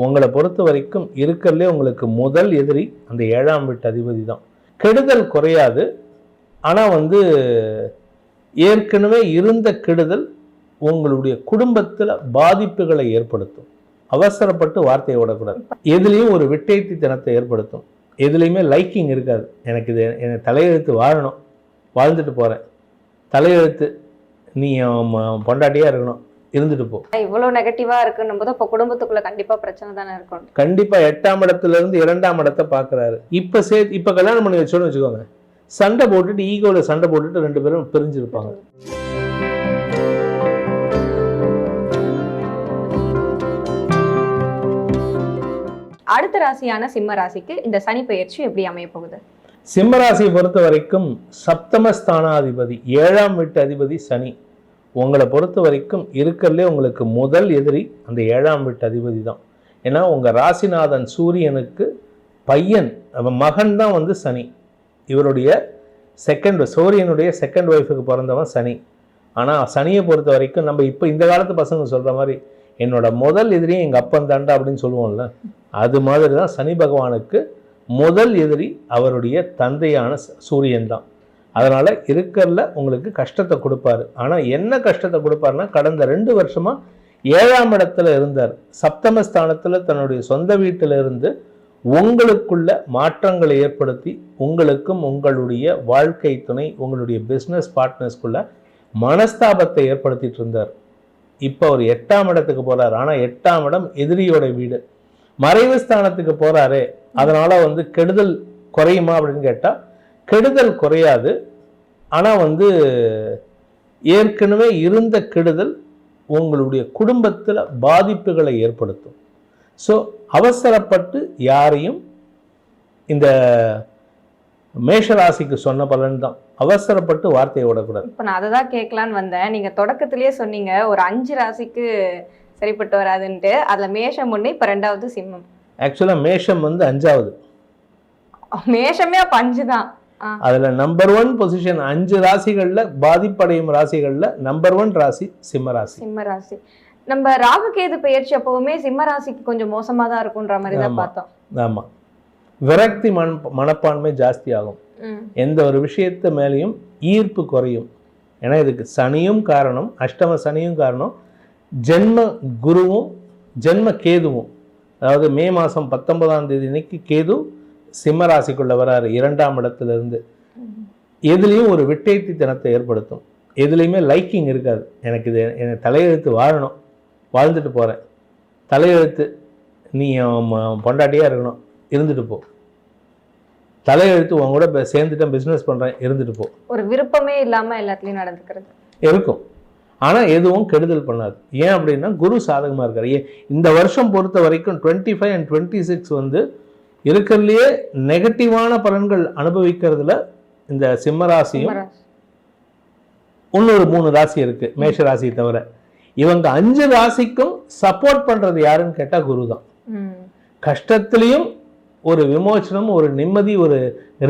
உங்களை பொறுத்த வரைக்கும் இருக்கிறதுலே உங்களுக்கு முதல் எதிரி அந்த 7ஆம் வீட்டு அதிபதி தான். கெடுதல் குறையாது, ஆனால் ஏற்கனவே இருந்த கெடுதல் உங்களுடைய குடும்பத்தில் பாதிப்புகளை ஏற்படுத்தும். அவசரப்பட்டு வார்த்தையை விடக்கூடாது. எதுலேயும் ஒரு விட்டேத்தித்தனத்தை ஏற்படுத்தும். எதுலேயுமே லைக்கிங் இருக்காது. எனக்கு இது எனக்கு தலையெழுத்து வாழணும், வாழ்ந்துட்டு போகிறேன், தலையெழுத்து நீ பொண்டாட்டியாக இருக்கணும், இருந்துட்டு போ. இவ்வளவு நெகட்டிவா இருக்குன்னும் போது அப்போ குடும்பத்துக்குள்ள கண்டிப்பா பிரச்சனை தானே இருக்கும். கண்டிப்பா 8ஆம் இடத்துல இருந்து 2ஆம் இடத்தை பாக்குறாரு. இப்ப கல்யாணம் பண்ணி வச்சோன்னு வச்சுக்கோங்க, சண்டை போட்டுட்டு ஈகோல சண்டை போட்டுட்டு 2 பேரும் பிரிஞ்சிருப்பாங்க. அடுத்த ராசியான சிம்ம ராசிக்கு இந்த சனி பெயர்ச்சி எப்படி அமைய போகுது? சிம்ம ராசியை பொறுத்த வரைக்கும் சப்தமஸ்தானாதிபதி 7ஆம் வீட்டு அதிபதி சனி. உங்களை பொறுத்த வரைக்கும் இருக்கிறதுலே உங்களுக்கு முதல் எதிரி அந்த 7ஆம் வீட்டு அதிபதி தான். ஏன்னா உங்கள் ராசிநாதன் சூரியனுக்கு பையன் மகன் தான் சனி. இவருடைய சூரியனுடைய செகண்ட் ஒய்ஃபுக்கு பிறந்தவன் சனி. ஆனால் சனியை பொறுத்த வரைக்கும் நம்ம இப்போ இந்த காலத்து பசங்க சொல்கிற மாதிரி என்னோட முதல் எதிரியும் எங்கள் அப்பன் தாண்டா அப்படின்னு சொல்லுவோம்ல, அது மாதிரி தான் சனி பகவானுக்கு முதல் எதிரி அவருடைய தந்தையான சூரியன் தான். அதனால் இருக்கிறதுல உங்களுக்கு கஷ்டத்தை கொடுப்பாரு. ஆனால் என்ன கஷ்டத்தை கொடுப்பாருன்னா, கடந்த 2 வருஷமாக 7ஆம் இடத்துல இருந்தார். சப்தமஸ்தானத்தில் தன்னுடைய சொந்த வீட்டில் இருந்து உங்களுக்குள்ள மாற்றங்களை ஏற்படுத்தி உங்களுக்கும் உங்களுடைய வாழ்க்கை துணை உங்களுடைய பிஸ்னஸ் பார்ட்னர்ஸ்குள்ள மனஸ்தாபத்தை ஏற்படுத்திட்டு இருந்தார். இப்போ அவர் 8ஆம் இடத்துக்கு போகிறார். ஆனால் 8ஆம் இடம் எதிரியோட வீடு. மறைவு ஸ்தானத்துக்கு போகிறாரு. அதனால் கெடுதல் குறையுமா அப்படின்னு கேட்டால் கெடுதல் குறையாது. ஆனால் ஏற்கனவே இருந்த கெடுதல் உங்களுடைய குடும்பத்தில் பாதிப்புகளை ஏற்படுத்தும். ஸோ அவசரப்பட்டு யாரையும் இந்த மேஷராசிக்கு சொன்ன பலன் தான், அவசரப்பட்டு வார்த்தையை விடக்கூடாது. இப்போ நான் அதை தான் கேட்கலான்னு வந்தேன். நீங்கள் தொடக்கத்திலேயே சொன்னீங்க ஒரு 5 ராசிக்கு சரிப்பட்டு வராதுன்ட்டு. அதில் மேஷம் ஒன்று, இப்போ 2வது சிம்மம். ஆக்சுவலாக மேஷம் 5வது. மேஷமே அப்போ 5 தான். அதில் நம்பர் 1 பொசிஷன் 5 ராசிகளில் பாதிப்படையும் ராசிகளில் நம்பர் 1 ராசி சிம்ம ராசி. சிம்ம ராசி. நம்ம ராகுகேது பெயர்ச்சி அப்பவுமே சிம்ம ராசிக்கு கொஞ்சம் மோசமா தான் இருக்குன்ற மாதிரி தான் பார்த்தோம். ஆமாம், விரக்தி மனப்பான்மை ஜாஸ்தி ஆகும். எந்த ஒரு விஷயத்து மேலேயும் ஈர்ப்பு குறையும். ஏன்னா இதுக்கு சனியும் காரணம், அஷ்டம சனியும் காரணம், ஜென்ம குருவும் ஜென்ம கேதுவும். அதாவது மே மாதம் 19ஆம் தேதி அன்னைக்கு கேது சிம்ம ராசிக்குள்ள வராரு 2ஆம் இடத்துல இருந்து. எதுலேயும் ஒரு விட்டேத்தித்தனத்தை ஏற்படுத்தும். எதுலேயுமே லைக்கிங் இருக்காது. எனக்கு இது எனக்கு தலையெழுத்து வாழணும், வாழ்ந்துட்டு போகிறேன், தலையெழுத்து நீ பொண்டாட்டியாக இருக்கணும், இருந்துட்டு போ, தலையெழுத்து உன் கூட சேர்ந்துட்டேன் பிஸ்னஸ் பண்ணுறேன், இருந்துட்டு போ. ஒரு விருப்பமே இல்லாமல் எல்லாத்துலேயும் நடந்துக்கிறது இருக்கும். ஆனால் எதுவும் கெடுதல் பண்ணாது. ஏன் அப்படின்னா குரு சாதகமாக இருக்காரு. இந்த வருஷம் பொறுத்த வரைக்கும் 25 and 26 இருக்கிறதுலையே நெகட்டிவான பலன்கள் அனுபவிக்கிறதுல இந்த சிம்ம ராசியும் இன்னொரு 3 ராசி இருக்கு மேஷ ராசியை தவிர. இவங்க 5 ராசிக்கும் சப்போர்ட் பண்றது யாருன்னு கேட்டா குரு தான். கஷ்டத்திலையும் ஒரு விமோசனம், ஒரு நிம்மதி, ஒரு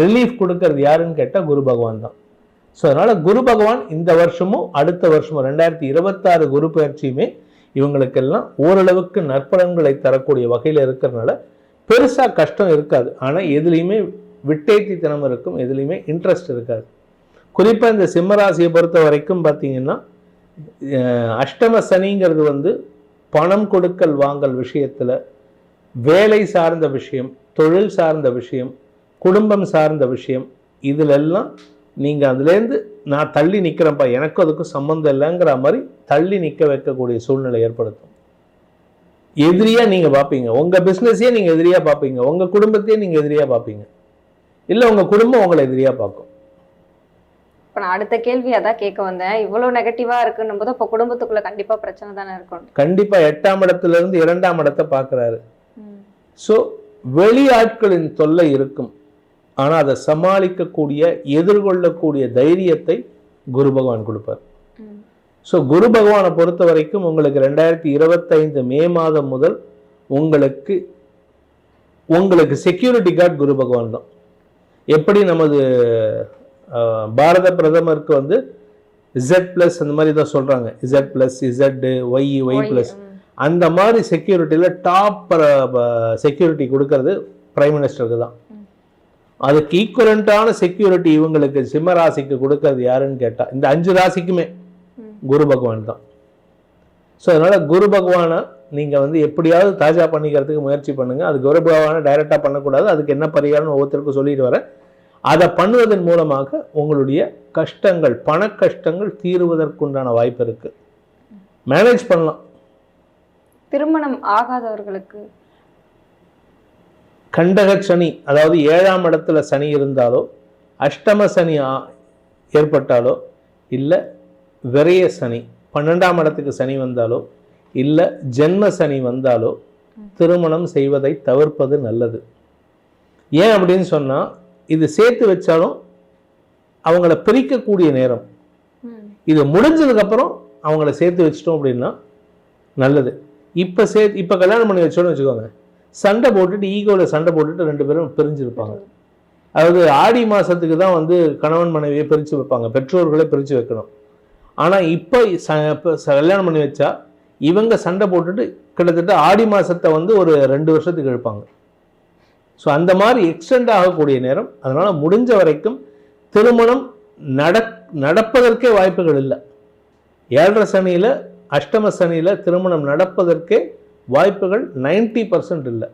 ரிலீஃப் கொடுக்கறது யாருன்னு கேட்டா குரு பகவான் தான். ஸோ அதனால குரு பகவான் இந்த வருஷமும் அடுத்த வருஷமும் 2026 குரு பயிற்சியுமே இவங்களுக்கெல்லாம் ஓரளவுக்கு நற்பலன்களை தரக்கூடிய வகையில் இருக்கிறதுனால பெருசாக கஷ்டம் இருக்காது. ஆனால் எதுலேயுமே விட்டேத்தித்தனம் இருக்கும், எதுலேயுமே இன்ட்ரெஸ்ட் இருக்காது. குறிப்பாக இந்த சிம்மராசியை பொறுத்த வரைக்கும் பார்த்தீங்கன்னா அஷ்டம சனிங்கிறது பணம் கொடுக்கல் வாங்கல் விஷயத்தில், வேலை சார்ந்த விஷயம், தொழில் சார்ந்த விஷயம், குடும்பம் சார்ந்த விஷயம், இதிலெல்லாம் நீங்கள் அதுலேருந்து நான் தள்ளி நிற்கிறேன்ப்பா, எனக்கும் அதுக்கும் சம்மந்தம் இல்லைங்கிற மாதிரி தள்ளி நிற்க வைக்கக்கூடிய சூழ்நிலை ஏற்படுத்தும். எதிரியாக நீங்கள் பார்ப்பீங்க, உங்கள் பிஸ்னஸையே நீங்கள் எதிரியாக பார்ப்பீங்க, உங்கள் குடும்பத்தையே நீங்கள் எதிரியாக பார்ப்பீங்க, இல்லை உங்கள் குடும்பம் உங்களை எதிரியாக பார்க்கும். இப்போ நான் அடுத்த கேள்வி அதான் கேட்க வந்தேன். இவ்வளோ நெகட்டிவாக இருக்குன்னும் போது இப்போ குடும்பத்துக்குள்ள கண்டிப்பாக பிரச்சனை தானே இருக்கும். கண்டிப்பாக 8ஆம் இடத்துல இருந்து 2ஆம் இடத்தை பார்க்குறாரு. ஸோ வெளி ஆட்களின் தொல்லை இருக்கும். ஆனால் அதை சமாளிக்கக்கூடிய எதிர்கொள்ளக்கூடிய தைரியத்தை குரு பகவான் கொடுப்பார். ஸோ குரு பகவானை பொறுத்த வரைக்கும் உங்களுக்கு 2025 மே மாதம் முதல் உங்களுக்கு செக்யூரிட்டி கார்டு குரு பகவான் தான். எப்படி நமது பாரத பிரதமருக்கு Z+ அந்த மாதிரி தான் சொல்கிறாங்க, Z+, Z, Y+. அந்த மாதிரி செக்யூரிட்டியில் டாப் செக்யூரிட்டி கொடுக்கறது பிரைம் மினிஸ்டருக்கு தான். அதுக்கு ஈக்குவலண்டான செக்யூரிட்டி இவங்களுக்கு சிம்ம ராசிக்கு கொடுக்கறது யாருன்னு கேட்டால் இந்த 5 ராசிக்குமே குரு பகவான் தான். ஸோ அதனால் குரு பகவானை நீங்கள் வந்து எப்படியாவது தாஜா பண்ணிக்கிறதுக்கு முயற்சி பண்ணுங்கள். அது குரு பகவானை டைரெக்டாக பண்ணக்கூடாது. அதுக்கு என்ன பரிகாரம்னு ஒவ்வொருத்தருக்கும் சொல்லிட்டு வரேன். அதை பண்ணுவதன் மூலமாக உங்களுடைய கஷ்டங்கள், பண கஷ்டங்கள் தீருவதற்குண்டான வாய்ப்பு இருக்குது. மேனேஜ் பண்ணலாம். திருமணம் ஆகாதவர்களுக்கு கண்டக சனி, அதாவது 7ஆம் இடத்துல சனி இருந்தாலோ, அஷ்டம சனி ஏற்பட்டாலோ, இல்லை விரய சனி 12ஆம் இடத்துக்கு சனி வந்தாலோ, இல்லை ஜென்ம சனி வந்தாலோ திருமணம் செய்வதை தவிர்ப்பது நல்லது. ஏன் அப்படின்னு சொன்னால், இது சேர்த்து வச்சாலும் அவங்கள பிரிக்கக்கூடிய நேரம். இது முடிஞ்சதுக்கப்புறம் அவங்கள சேர்த்து வச்சிட்டோம் அப்படின்னா நல்லது. இப்போ கல்யாணம் பண்ணி வச்சோன்னு வச்சுக்கோங்க, சண்டை போட்டுட்டு ஈகோவில் சண்டை போட்டுட்டு 2 பேரும் பிரிஞ்சிருப்பாங்க. அதாவது ஆடி மாதத்துக்கு தான் வந்து கணவன் மனைவியை பிரித்து வைப்பாங்க, பெற்றோர்களே பிரித்து வைக்கணும். ஆனால் இப்போ கல்யாணம் பண்ணி வச்சா இவங்க சண்டை போட்டுட்டு கிட்டத்தட்ட ஆடி மாதத்தை வந்து ஒரு 2 வருஷத்துக்கு இழுப்பாங்க. ஸோ அந்த மாதிரி எக்ஸ்டெண்ட் ஆகக்கூடிய நேரம். அதனால் முடிஞ்ச வரைக்கும் திருமணம் நடப்பதற்கே வாய்ப்புகள் இல்லை. 7.5 சனியில், அஷ்டம சனியில் திருமணம் நடப்பதற்கே வாய்ப்புகள் 90% இல்லை.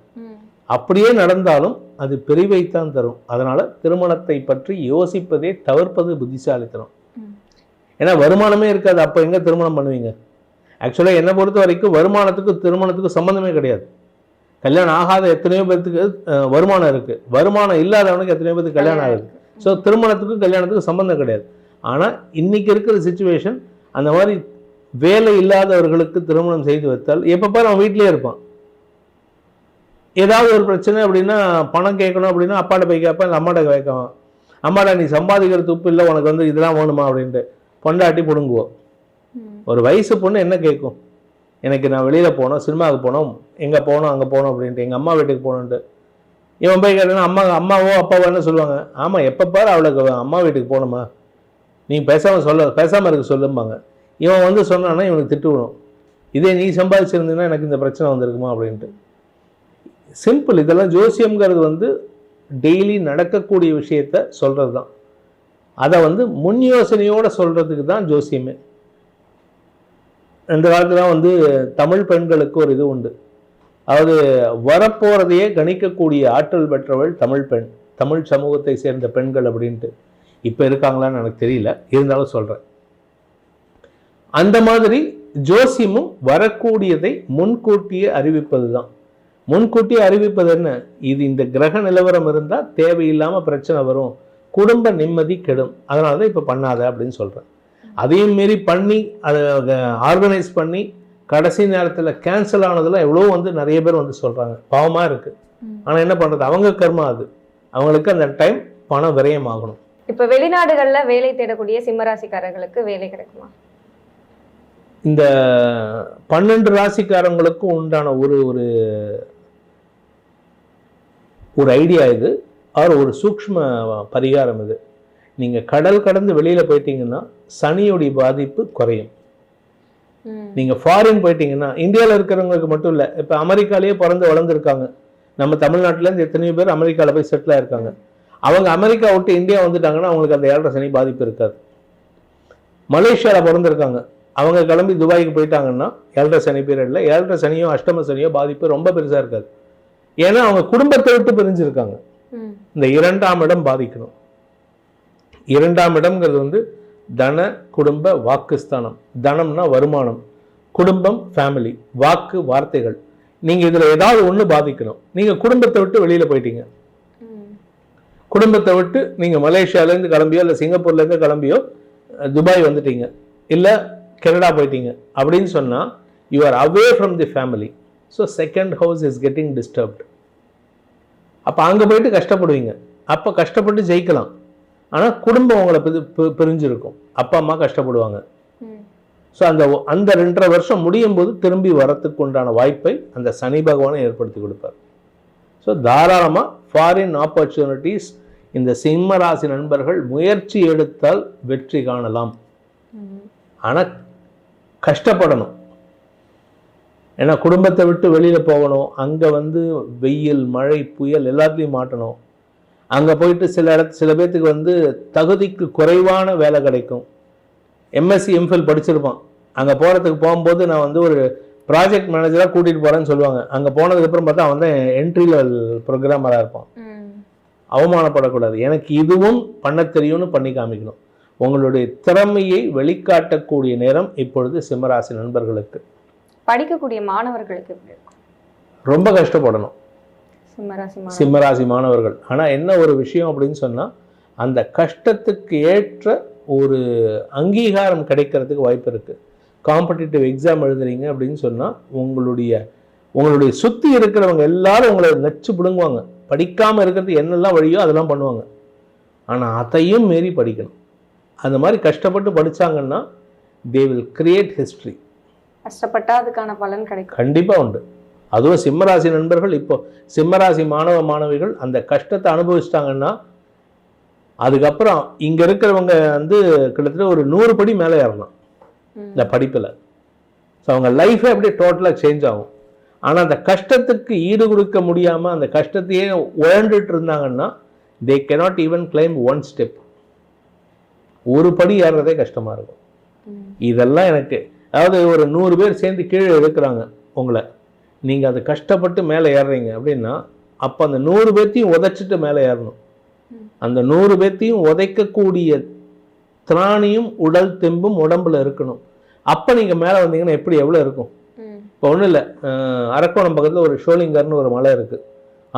அப்படியே நடந்தாலும் அது பிரிவைத்தான் தரும். அதனால் திருமணத்தை பற்றி யோசிப்பதே தவிர்ப்பது புத்திசாலித்தனம். ஏன்னா வருமானமே இருக்காது, அப்போ எங்கே திருமணம் பண்ணுவீங்க? ஆக்சுவலாக என்னை பொறுத்த வரைக்கும் வருமானத்துக்கும் திருமணத்துக்கும் சம்மந்தமே கிடையாது. கல்யாணம் ஆகாத எத்தனையோ பேருக்கு வருமானம் இருக்குது, வருமானம் இல்லாதவனுக்கு எத்தனையோ பேருக்கு கல்யாணம் ஆகுது. ஸோ திருமணத்துக்கும் கல்யாணத்துக்கும் சம்மந்தம் கிடையாது. ஆனால் இன்னைக்கு இருக்கிற சிச்சுவேஷன் அந்த மாதிரி வேலை இல்லாதவர்களுக்கு திருமணம் செய்து வைத்தால் எப்போ பாரு அவன் வீட்டிலே இருப்பான். ஏதாவது ஒரு பிரச்சனை அப்படின்னா, பணம் கேட்கணும் அப்படின்னா அப்பாட்ட போய் கேட்பான், இல்லை அம்மாட்ட கேட்கான். அம்மாடா நீ சம்பாதிக்கிற துப்பு இல்லை, உனக்கு வந்து இதெல்லாம் வேணுமா அப்படின்ட்டு பொண்டாட்டி பிடுங்குவோம். ஒரு வயசு பொண்ணு என்ன கேட்கும்? எனக்கு நான் வெளியில் போனோம், சினிமாவுக்கு போனோம், எங்கே போகணும் அங்கே போகணும் அப்படின்ட்டு, எங்கள் அம்மா வீட்டுக்கு போகணுன்ட்டு. இவன் போய் கேட்டேன்னா அம்மாவோ அப்பாவோ என்ன சொல்லுவாங்க? ஆமாம், எப்போ பாரு அவளுக்கு அம்மா வீட்டுக்கு போகணுமா, நீ பேசாமல் இருக்க சொல்லும்பாங்க. இவன் வந்து சொன்னான்னா இவனுக்கு திட்டுவிடும், இதே நீ சம்பாதிச்சிருந்தீங்கன்னா எனக்கு இந்த பிரச்சனை வந்திருக்குமா அப்படின்ட்டு. சிம்பிள். இதெல்லாம் ஜோசியம்ங்கிறது வந்து டெய்லி நடக்கக்கூடிய விஷயத்த சொல்கிறது தான். அதை வந்து முன் யோசனையோடு சொல்கிறதுக்கு தான் ஜோசியமே. இந்த காலத்துல வந்து தமிழ் பெண்களுக்கு ஒரு இது உண்டு. அதாவது வரப்போறதையே கணிக்கக்கூடிய ஆற்றல் பெற்றவள் தமிழ் பெண், தமிழ் சமூகத்தை சேர்ந்த பெண்கள் அப்படின்ட்டு. இப்போ இருக்காங்களான்னு எனக்கு தெரியல, இருந்தாலும் சொல்கிறேன். அந்த மாதிரி ஜோசியமும் வரக்கூடியதை முன்கூட்டியே அறிவிப்பது தான். முன்கூட்டியே அறிவிப்பது என்ன? இது இந்த கிரக நிலவரம் இருந்தால் தேவையில்லாமல் பிரச்சனை வரும், குடும்ப நிம்மதி கெடும், அதனால தான் இப்போ பண்ணாத அப்படின்னு சொல்கிறேன். அதையும் மீறி பண்ணி அதை ஆர்கனைஸ் பண்ணி கடைசி நேரத்தில் கேன்சல் ஆனதெல்லாம் எவ்வளோ வந்து நிறைய பேர் வந்து சொல்கிறாங்க. பாவமாக இருக்குது. ஆனால் என்ன பண்ணுறது, அவங்க கர்மா அது. அவங்களுக்கு அந்த டைம் பணம் விரயம் ஆகணும். இப்போ வெளிநாடுகளில் வேலை தேடக்கூடிய சிம்மராசிக்காரர்களுக்கு வேலை கிடைக்குமா? இந்த 12 ராசிக்காரங்களுக்கும் உண்டான ஒரு ஐடியா இது, ஒரு சூக்ஷ்ம பரிகாரம் இது. நீங்கள் கடல் கடந்து வெளியில் போயிட்டீங்கன்னா சனியுடைய பாதிப்பு குறையும். நீங்கள் ஃபாரின் போயிட்டீங்கன்னா, இந்தியாவில் இருக்கிறவங்களுக்கு மட்டும் இல்லை, இப்போ அமெரிக்காலேயே பிறந்து வளர்ந்துருக்காங்க. நம்ம தமிழ்நாட்டிலேருந்து எத்தனையோ பேர் அமெரிக்காவில் போய் செட்டில் ஆயிருக்காங்க. அவங்க அமெரிக்கா விட்டு இந்தியா வந்துட்டாங்கன்னா அவங்களுக்கு அந்த 7.5 சனி பாதிப்பு இருக்காது. மலேசியாவில் பிறந்திருக்காங்க, அவங்க கிளம்பி துபாய்க்கு போயிட்டாங்கன்னா 7.5 சனி பீரியடில் 7.5 சனியோ அஷ்டம சனியோ பாதிப்பு ரொம்ப பெருசாக இருக்காது. ஏன்னா அவங்க குடும்பத்தை விட்டு பிரிஞ்சிருக்காங்க. இந்த 2ஆம் இடம் பாதிக்கணும். 2ஆம் இடம்ங்கிறது வந்து தன குடும்ப வாக்குஸ்தானம். தனம்னா வருமானம், குடும்பம் ஃபேமிலி, வாக்கு வார்த்தைகள். நீங்கள் இதில் ஏதாவது ஒன்று பாதிக்கணும். நீங்கள் குடும்பத்தை விட்டு வெளியில் போயிட்டீங்க, குடும்பத்தை விட்டு நீங்கள் மலேசியாவிலேருந்து கிளம்பியோ இல்லை சிங்கப்பூர்லேருந்து கிளம்பியோ துபாய் வந்துட்டீங்க, இல்லை கனடா போயிட்டீங்க அப்படின்னு சொன்னால் you are away from the family. So second house is getting disturbed. அப்போ அங்கே போயிட்டு கஷ்டப்படுவீங்க. அப்போ கஷ்டப்பட்டு ஜெயிக்கலாம், ஆனால் குடும்பம் உங்களை பிரிஞ்சிருக்கும், அப்பா அம்மா கஷ்டப்படுவாங்க. ஸோ அந்த 2.5 வருஷம் முடியும் போது திரும்பி வரத்துக்கு உண்டான வாய்ப்பை அந்த சனி பகவானை ஏற்படுத்தி கொடுப்பார். ஸோ தாராளமாக ஃபாரின் ஆப்பர்ச்சுனிட்டிஸ் இந்த சிம்ம ராசி நண்பர்கள் முயற்சி எடுத்தால் வெற்றி காணலாம். ஆனால் கஷ்டப்படணும். ஏன்னா குடும்பத்தை விட்டு வெளியில் போகணும், அங்கே வந்து வெயில் மழை புயல் எல்லாத்துலேயும் மாட்டணும். அங்கே போயிட்டு சில பேர்த்துக்கு வந்து தகுதிக்கு குறைவான வேலை கிடைக்கும். எம்எஸ்சி எம்ஃபில் படிச்சிருப்பான், அங்கே போகும்போது நான் வந்து ஒரு ப்ராஜெக்ட் மேனேஜராக கூட்டிகிட்டு போகிறேன்னு சொல்லுவாங்க. அங்கே போனதுக்கப்புறம் பார்த்தா அவன் தான் என்ட்ரி லெவல் ப்ரோக்ராமராக இருப்பான். அவமானப்படக்கூடாது, எனக்கு இதுவும் பண்ண தெரியும்னு பண்ணி காமிக்கணும். உங்களுடைய திறமையை வெளிக்காட்டக்கூடிய நேரம் இப்பொழுது சிம்மராசி நண்பர்களுக்கு. படிக்கக்கூடிய மாணவர்களுக்கு எப்படி இருக்கும்? ரொம்ப கஷ்டப்படணும் சிம்மராசி மாணவர்கள். ஆனால் என்ன ஒரு விஷயம் அப்படின்னு சொன்னால், அந்த கஷ்டத்துக்கு ஏற்ற ஒரு அங்கீகாரம் கிடைக்கிறதுக்கு வாய்ப்பு இருக்குது. காம்படிட்டிவ் எக்ஸாம் எழுதுறீங்க அப்படின்னு சொன்னால் உங்களுடைய சுற்றி இருக்கிறவங்க எல்லாரும் உங்களை நச்சு பிடுங்குவாங்க. படிக்காமல் இருக்கிறது என்னெல்லாம் வழியோ அதெல்லாம் பண்ணுவாங்க. ஆனால் அதையும் மீறி படிக்கணும். அந்த மாதிரி கஷ்டப்பட்டு படித்தாங்கன்னா தே வில் கிரியேட் ஹிஸ்ட்ரி. கஷ்டப்பட்டா அதுக்கான பலன் கிடைக்கும், கண்டிப்பாக உண்டு. அதுவும் சிம்மராசி நண்பர்கள், இப்போ சிம்மராசி மாணவிகள் அந்த கஷ்டத்தை அனுபவிச்சிட்டாங்கன்னா அதுக்கப்புறம் இங்கே இருக்கிறவங்க வந்து கிட்டத்தட்ட ஒரு 100 படி மேலே ஏறணும் இந்த படிப்பில். ஸோ அவங்க லைஃபே அப்படியே டோட்டலாக சேஞ்ச் ஆகும். ஆனால் அந்த கஷ்டத்துக்கு ஈடு கொடுக்க முடியாமல் அந்த கஷ்டத்தையே உழண்டுட்டு இருந்தாங்கன்னா தே cannot ஈவன் கிளைம் 1 ஸ்டெப். ஒரு படி ஏறுறதே கஷ்டமாக இருக்கும். இதெல்லாம் எனக்கு, அதாவது ஒரு 100 பேர் சேர்ந்து கீழே எடுக்கிறாங்க உங்களை, நீங்கள் அது கஷ்டப்பட்டு மேலே ஏறுறீங்க அப்படின்னா அப்போ அந்த 100 பேர்த்தையும் உதைச்சிட்டு மேலே ஏறணும். அந்த 100 பேர்த்தையும் உதைக்கக்கூடிய திராணியும் உடல் தெம்பும் உடம்புல இருக்கணும். அப்போ நீங்கள் மேலே வந்தீங்கன்னா எப்படி எவ்வளோ இருக்கும்? இப்போ ஒன்றும் இல்லை, அரக்கோணம் பக்கத்தில் ஒரு ஷோலிங்கர்னு ஒரு மலை இருக்குது.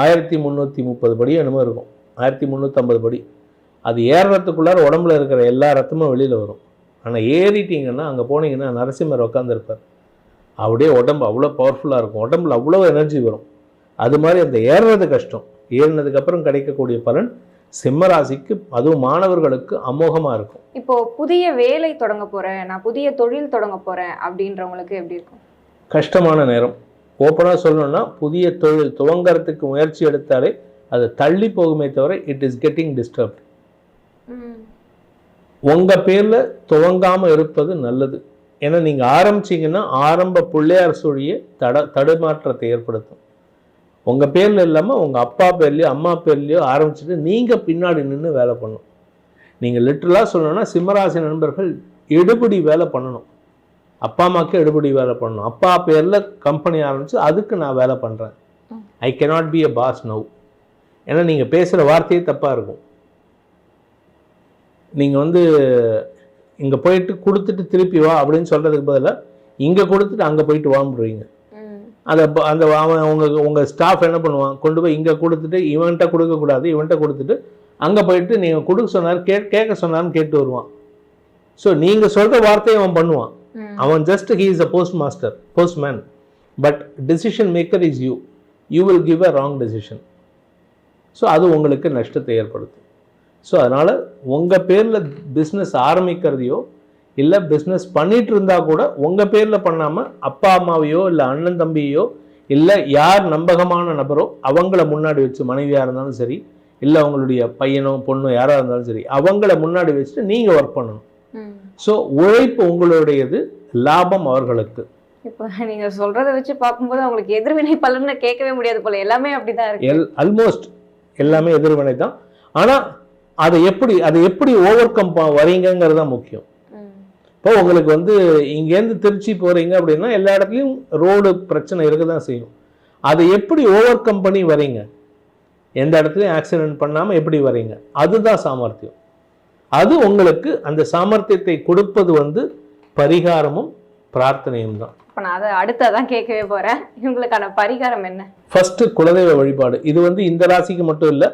1330 படி என்னமோ இருக்கும், 1350 படி. அது ஏறுறதுக்குள்ளார உடம்புல இருக்கிற எல்லா ரத்தமும் வெளியில் வரும். ஆனால் ஏறிட்டீங்கன்னா அங்கே போனீங்கன்னா நரசிம்மர் உட்காந்துருப்பார். அப்படியே உடம்பு அவ்வளோ பவர்ஃபுல்லாக இருக்கும், உடம்புல அவ்வளோ எனர்ஜி வரும். அது மாதிரி அந்த ஏறுறது கஷ்டம், ஏறினதுக்கப்புறம் கிடைக்கக்கூடிய பலன் சிம்மராசிக்கு அதுவும் மாணவர்களுக்கு அமோகமாக இருக்கும். இப்போ புதிய வேலை தொடங்க போகிறேன், நான் புதிய தொழில் தொடங்க போகிறேன் அப்படின்றவங்களுக்கு எப்படி இருக்கும்? கஷ்டமான நேரம். ஓப்பனாக சொல்லணும்னா புதிய தொழில் துவங்கிறதுக்கு முயற்சி எடுத்தாலே அது தள்ளி போகுமே தவிர இட் இஸ் கெட்டிங் டிஸ்டர்ப்ட். உங்கள் பேரில் துவங்காமல் இருப்பது நல்லது. ஏன்னா நீங்கள் ஆரம்பிச்சிங்கன்னா ஆரம்ப பிள்ளையார் சுழிய தடுமாற்றத்தை ஏற்படுத்தும். உங்கள் பேரில் இல்லாமல் உங்கள் அப்பா பேர்லையோ அம்மா பேர்லையோ ஆரம்பிச்சுட்டு நீங்கள் பின்னாடி நின்று வேலை பண்ணணும். நீங்கள் லிட்டரலாக சொல்லணும்னா சிம்மராசி நண்பர்கள் எடுபடி வேலை பண்ணணும். அப்பா அம்மாவுக்கு எடுபடி வேலை பண்ணணும். அப்பா பேரில் கம்பெனி ஆரம்பித்து அதுக்கு நான் வேலை பண்ணுறேன். ஐ cannot be a boss now. ஏன்னா நீங்கள் பேசுகிற வார்த்தையே தப்பாக இருக்கும். நீங்கள் வந்து இங்கே போயிட்டு கொடுத்துட்டு திருப்பி வா அப்படின்னு சொல்கிறதுக்கு பதிலாக இங்கே கொடுத்துட்டு அங்கே போயிட்டு வாங்குறீங்க. அந்த உங்கள் ஸ்டாஃப் என்ன பண்ணுவான், கொண்டு போய் இங்கே கொடுத்துட்டு இவன்கிட்ட கொடுக்கக்கூடாது, இவன்கிட்ட கொடுத்துட்டு அங்கே போயிட்டு நீங்கள் கொடுக்க சொன்னார் கேட்க சொன்னார்னு கேட்டு வருவான். ஸோ நீங்கள் சொல்கிற வார்த்தையை அவன் பண்ணுவான். அவன் just he is a postman. But decision maker is you will give a wrong decision. So அது உங்களுக்கு நஷ்டத்தை ஏற்படுத்தும். ஸோ அதனால் உங்கள் பேரில் பிஸ்னஸ் ஆரம்பிக்கிறதையோ இல்லை பிஸ்னஸ் பண்ணிகிட்டு இருந்தால் கூட உங்கள் பேரில் பண்ணாமல் அப்பா அம்மாவையோ இல்லை அண்ணன் தம்பியோ இல்லை யார் நம்பகமான நபரோ அவங்கள முன்னாடி வச்சு, மனைவியாக இருந்தாலும் சரி இல்லை அவங்களுடைய பையனோ பொண்ணோ யாராக இருந்தாலும் சரி அவங்கள முன்னாடி வச்சுட்டு நீங்கள் ஒர்க் பண்ணணும். ஸோ உழைப்பு உங்களுடையது, லாபம் அவர்களுக்கு. இப்போ நீங்கள் சொல்கிறத வச்சு பார்க்கும்போது அவங்களுக்கு எதிர்வினை பலன்னு கேட்கவே முடியாது போல, எல்லாமே அப்படி தான் இருக்கு. ஆல்மோஸ்ட் எல்லாமே எதிர்வினை தான். ஆனால் அதை எப்படி ஓவர் கம் வரீங்கிறது தான் முக்கியம். இப்போ உங்களுக்கு வந்து இங்கேருந்து திருச்சி போகிறீங்க அப்படின்னா எல்லா இடத்துலையும் ரோடு பிரச்சனை இருக்க தான் செய்யும். அதை எப்படி ஓவர் கம் பண்ணி வரீங்க, எந்த இடத்துலையும் ஆக்சிடென்ட் பண்ணாமல் எப்படி வரீங்க, அதுதான் சாமர்த்தியம். அது உங்களுக்கு அந்த சாமர்த்தியத்தை கொடுப்பது வந்து பரிகாரமும் பிரார்த்தனையும் தான். இப்போ நான் அதை அடுத்ததான் கேட்கவே போகிறேன், இவங்களுக்கான பரிகாரம் என்ன? ஃபர்ஸ்ட் குலதெய்வ வழிபாடு. இது வந்து இந்த ராசிக்கு மட்டும் இல்லை,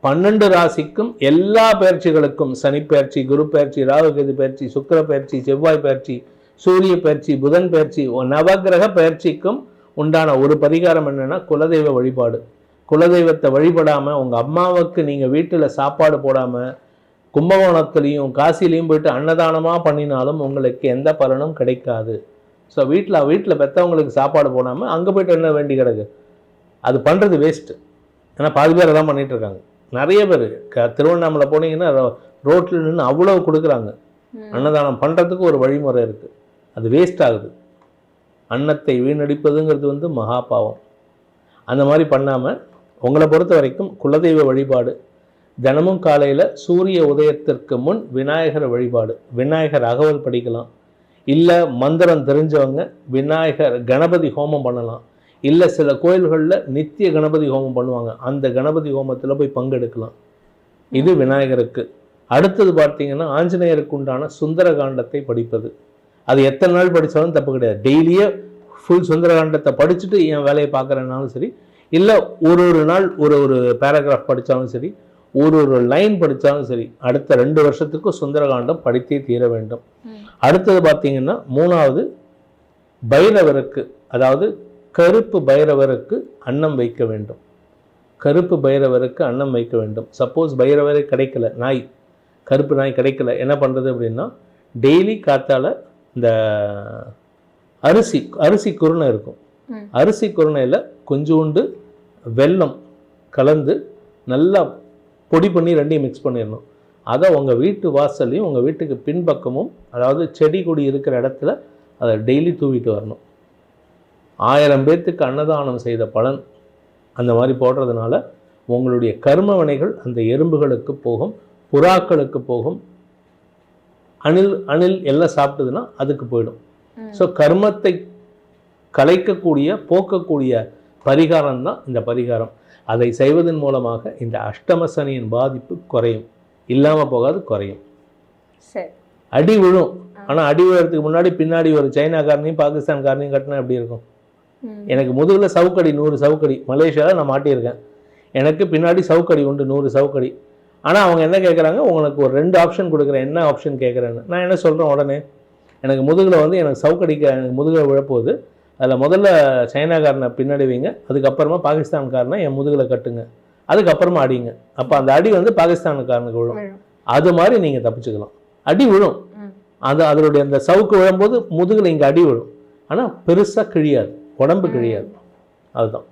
12 ராசிக்கும் எல்லா பயிற்சிகளுக்கும், சனி பயிற்சி, குரு பயிற்சி, ராகுகேது பயிற்சி, சுக்கிர பயிற்சி, செவ்வாய் பயிற்சி, சூரிய பயிற்சி, புதன் பயிற்சி, நவகிரக பயிற்சிக்கும் உண்டான ஒரு பரிகாரம் என்னன்னா குலதெய்வ வழிபாடு. குலதெய்வத்தை வழிபடாமல் உங்கள் அம்மாவுக்கு நீங்கள் வீட்டில் சாப்பாடு போடாமல் கும்பகோணத்துலேயும் காசிலையும் போயிட்டு அன்னதானமாக பண்ணினாலும் உங்களுக்கு எந்த பலனும் கிடைக்காது. ஸோ வீட்டில் பெற்றவங்களுக்கு சாப்பாடு போடாமல் அங்கே போய்ட்டு என்ன வேண்டி கிடக்கு, அது பண்ணுறது வேஸ்ட்டு. ஏன்னா பாதி பேர் தான் பண்ணிகிட்ருக்காங்க. நிறைய பேர் திருவண்ணாமலை போனீங்கன்னா ரோட்டில் நின்று அவ்வளவு கொடுக்குறாங்க. அன்னதானம் பண்ணுறதுக்கு ஒரு வழிமுறை இருக்குது, அது வேஸ்ட் ஆகுது. அன்னத்தை வீணடிப்பதுங்கிறது வந்து மகா பாவம். அந்த மாதிரி பண்ணாமல் உங்களை பொறுத்த வரைக்கும் குலதெய்வ வழிபாடு, தினமும் காலையில் சூரிய உதயத்திற்கு முன் விநாயகர் வழிபாடு, விநாயகர் அகவல் படிக்கலாம், இல்லை மந்திரம் தெரிஞ்சவங்க விநாயகர் கணபதி ஹோமம் பண்ணலாம், இல்லை சில கோயில்களில் நித்திய கணபதி ஹோமம் பண்ணுவாங்க, அந்த கணபதி ஹோமத்தில் போய் பங்கெடுக்கலாம். இது விநாயகருக்கு. அடுத்தது பார்த்தீங்கன்னா ஆஞ்சநேயருக்கு உண்டான சுந்தரகாண்டத்தை படிப்பது. அது எத்தனை நாள் படித்தாலும் தப்பு கிடையாது. டெய்லியே ஃபுல் சுந்தரகாண்டத்தை படிச்சுட்டு என் வேலையை பார்க்குறேன்னாலும் சரி, இல்லை ஒரு நாள் ஒரு பேராகிராஃப் படித்தாலும் சரி, ஒரு லைன் படித்தாலும் சரி, அடுத்த 2 வருஷத்துக்கு சுந்தரகாண்டம் படித்தே தீர வேண்டும். அடுத்தது பார்த்தீங்கன்னா 3வது பைரவருக்கு, அதாவது கருப்பு பைரவருக்கு அன்னம் வைக்க வேண்டும். கருப்பு பைரவருக்கு அன்னம் வைக்க வேண்டும். சப்போஸ் பைரவரே கிடைக்கல, நாய் கருப்பு நாய் கிடைக்கல, என்ன பண்ணுறது அப்படின்னா, டெய்லி காத்தால இந்த அரிசி குருணை இருக்கும், அரிசி குருணையில் கொஞ்சோண்டு வெல்லம் கலந்து நல்லா பொடி பண்ணி 2ஐயும் மிக்ஸ் பண்ணிடணும். அதை உங்கள் வீட்டு வாசல்லையும் உங்கள் வீட்டுக்கு பின்பக்கமும், அதாவது செடி கொடி இருக்கிற இடத்துல அதை டெய்லி தூவிட்டு வரணும். 1000 பேர்த்துக்கு அன்னதானம் செய்த பலன் அந்த மாதிரி போடுறதுனால உங்களுடைய கர்ம வினைகள் அந்த எறும்புகளுக்கு போகும், புறாக்களுக்கு போகும், அணில் எல்லாம் சாப்பிட்டதுன்னா அதுக்கு போயிடும். ஸோ கர்மத்தை கலைக்கக்கூடிய போக்கக்கூடிய பரிகாரம் தான் இந்த பரிகாரம். அதை செய்வதன் மூலமாக இந்த அஷ்டம சனியின் பாதிப்பு குறையும், இல்லாமல் போகாது, குறையும். அடி விழும், ஆனால் அடி விழுறதுக்கு முன்னாடி பின்னாடி ஒரு சைனாக்காரனையும் பாகிஸ்தான்காரனையும் கட்டினா எப்படி இருக்கும்? எனக்கு முதுகில் சவுக்கடி 100 சவுக்கடி, மலேசியாவில் நான் மாட்டியிருக்கேன், எனக்கு பின்னாடி சவுக்கடி உண்டு 100 சவுக்கடி. ஆனால் அவங்க என்ன கேட்குறாங்க, உங்களுக்கு ஒரு 2 ஆப்ஷன் கொடுக்குறேன், என்ன ஆப்ஷன் கேட்குறேன்னு. நான் என்ன சொல்கிறேன், உடனே எனக்கு முதுகில் வந்து எனக்கு சவுக்கடிக்க எனக்கு முதுகில் விழப்போகுது, அதில் முதல்ல சைனாக்காரனை பின்னாடி வைங்க, அதுக்கப்புறமா பாகிஸ்தான்காரனை என் முதுகில் கட்டுங்க, அதுக்கப்புறமா அடிங்க. அப்போ அந்த அடி வந்து பாகிஸ்தானுக்காரனுக்கு விழும். அது மாதிரி நீங்கள் தப்பிச்சுக்கலாம். அடி விழும், அதனுடைய அந்த சவுக்கு விழும்போது முதுகில் இங்கே அடி விழும், ஆனால் பெருசாக கிழியாது, உடம்பு கிழியாது. அதுதான்.